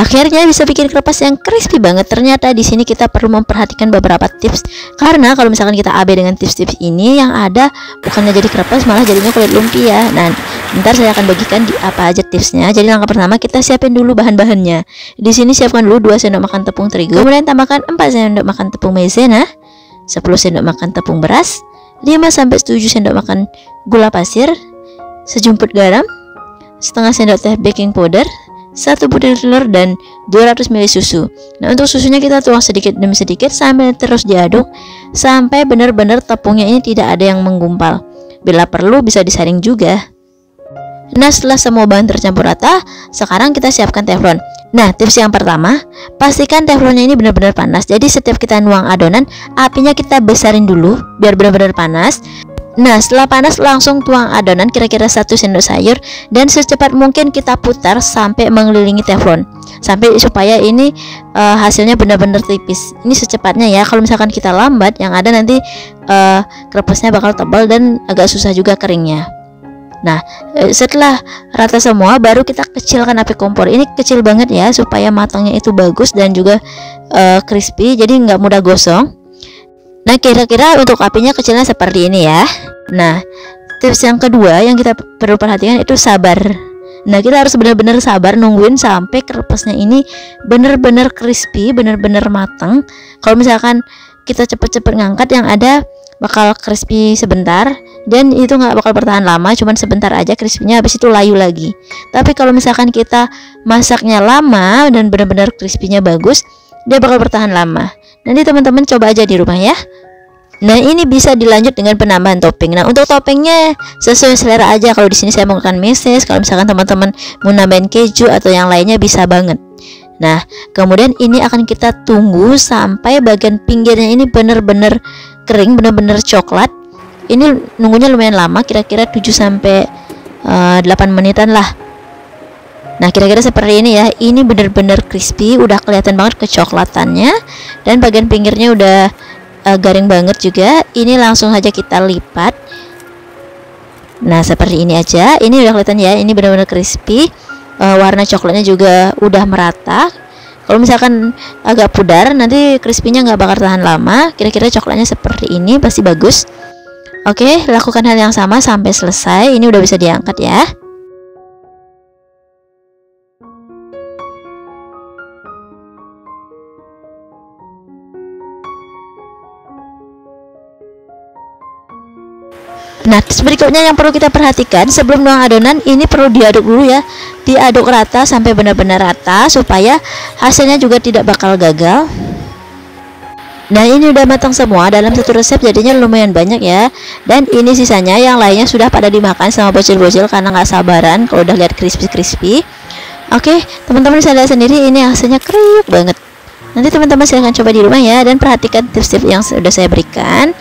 Akhirnya bisa bikin krepas yang crispy banget. Ternyata di sini kita perlu memperhatikan beberapa tips, karena kalau misalkan kita AB dengan tips-tips ini, yang ada bukannya jadi krepas malah jadinya kulit lumpia. Nah, ntar saya akan bagikan di apa aja tipsnya. Jadi langkah pertama, kita siapin dulu bahan-bahannya. Di sini siapkan dulu 2 sendok makan tepung terigu, kemudian tambahkan 4 sendok makan tepung maizena, 10 sendok makan tepung beras, 5 sampai 7 sendok makan gula pasir, sejumput garam, setengah sendok teh baking powder, 1 butir telur, dan 200 ml susu. Nah, untuk susunya kita tuang sedikit demi sedikit sambil terus diaduk sampai benar-benar tepungnya ini tidak ada yang menggumpal. Bila perlu bisa disaring juga. Nah, setelah semua bahan tercampur rata, sekarang kita siapkan teflon. Nah, tips yang pertama, pastikan teflonnya ini benar-benar panas. Jadi setiap kita nuang adonan, apinya kita besarin dulu biar benar-benar panas. Nah, setelah panas langsung tuang adonan kira-kira 1 sendok sayur, dan secepat mungkin kita putar sampai mengelilingi teflon, sampai supaya ini hasilnya benar-benar tipis. Ini secepatnya ya. Kalau misalkan kita lambat, yang ada nanti krepesnya bakal tebal dan agak susah juga keringnya. Nah, setelah rata semua, baru kita kecilkan api kompor. Ini kecil banget ya, supaya matangnya itu bagus dan juga crispy, jadi nggak mudah gosong. Nah, kira-kira untuk apinya kecilnya seperti ini ya. Nah, tips yang kedua yang kita perlu perhatikan itu sabar. Nah, kita harus benar-benar sabar nungguin sampai krepesnya ini benar-benar crispy, benar-benar matang. Kalau misalkan kita cepet-cepet ngangkat, yang ada bakal crispy sebentar, dan itu nggak bakal bertahan lama, cuman sebentar aja crispy-nya, habis itu layu lagi. Tapi kalau misalkan kita masaknya lama dan benar-benar crispy-nya bagus, dia bakal bertahan lama. Nanti teman-teman coba aja di rumah ya. Nah, ini bisa dilanjut dengan penambahan topping. Nah, untuk toppingnya sesuai selera aja. Kalau di sini saya menggunakan meses. Kalau misalkan teman-teman mau nambahin keju atau yang lainnya bisa banget. Nah, kemudian ini akan kita tunggu sampai bagian pinggirnya ini benar-benar kering, benar-benar coklat. Ini nunggunya lumayan lama, kira-kira 7 sampai 8 menitan lah. Nah, kira-kira seperti ini ya. Ini benar-benar crispy, udah kelihatan banget kecoklatannya, dan bagian pinggirnya udah garing banget juga. Ini langsung saja kita lipat. Nah, seperti ini aja. Ini udah kelihatan ya, ini benar-benar crispy. Warna coklatnya juga udah merata. Kalau misalkan agak pudar, nanti crispy-nya nggak bakal tahan lama. Kira-kira coklatnya seperti ini, pasti bagus. Oke, lakukan hal yang sama sampai selesai. Ini udah bisa diangkat ya. Nah, tips berikutnya yang perlu kita perhatikan sebelum nuang adonan, ini perlu diaduk dulu ya. Diaduk rata sampai benar-benar rata supaya hasilnya juga tidak bakal gagal. Nah, ini udah matang semua dalam satu resep, jadinya lumayan banyak ya. Dan ini sisanya, yang lainnya sudah pada dimakan sama bocil-bocil karena nggak sabaran kalau udah lihat crispy-crispy. Oke, teman-teman bisa lihat sendiri, ini hasilnya kriuk banget. Nanti teman-teman silahkan coba di rumah ya, dan perhatikan tips-tips yang sudah saya berikan.